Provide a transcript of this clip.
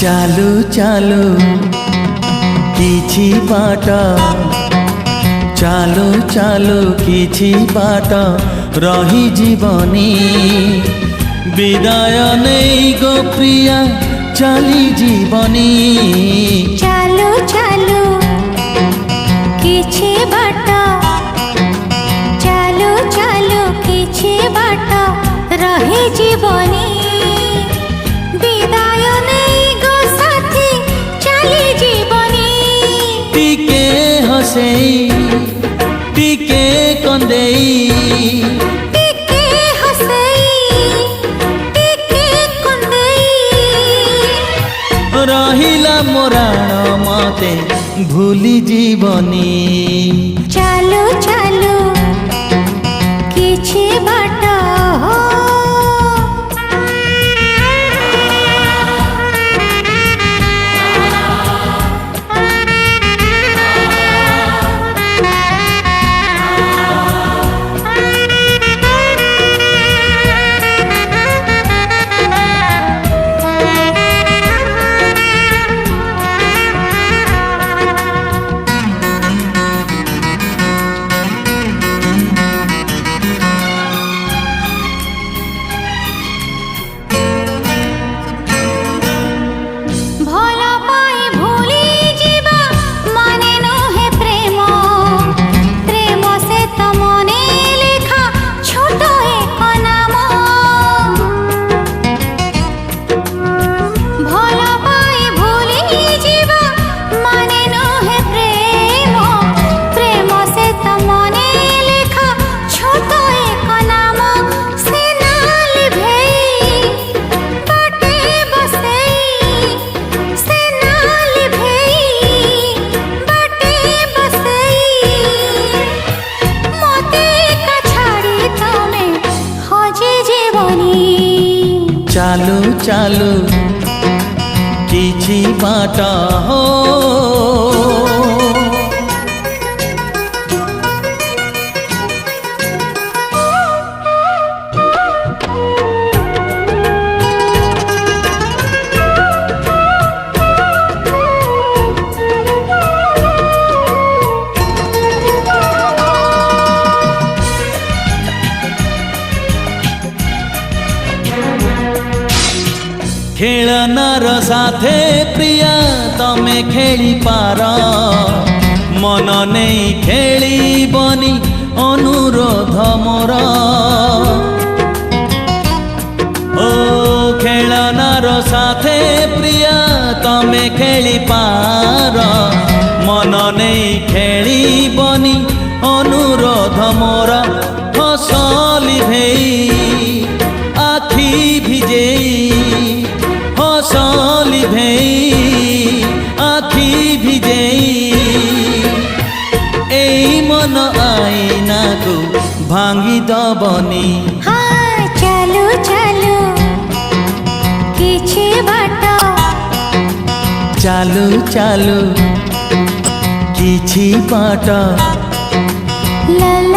चालू चालू किछि बाट चालू चालू किछि बाट रही जीवनी विदाय नहीं गो प्रिया चली जीवनी चालू चालू किछि बाट चालू चालू किछि बाट रही जीवनी विदाय नहीं गो साथी चली जीवनी टिके हसेई टिके कंदेई टिके हसेई टिके कंदेई रहिला मोराण मते भूली जीवनी चालू चालू किछि बाट हो चालू चालू किछि बाट हो खेलनार साथे प्रिया तमे खेली पार मन नहीं खेली बनी अनुरोध मोर ओ खेलनार साथे प्रिया तमे खेली पार मन नहीं खेली बनी अनुरोध मोर हसली भेई आखि भिजेई हसली भेई आखि भिजेई एई मन आईना को भांगी दबनी हाँ चालू चालू किछि बाट चालू चालू किछि बाट ला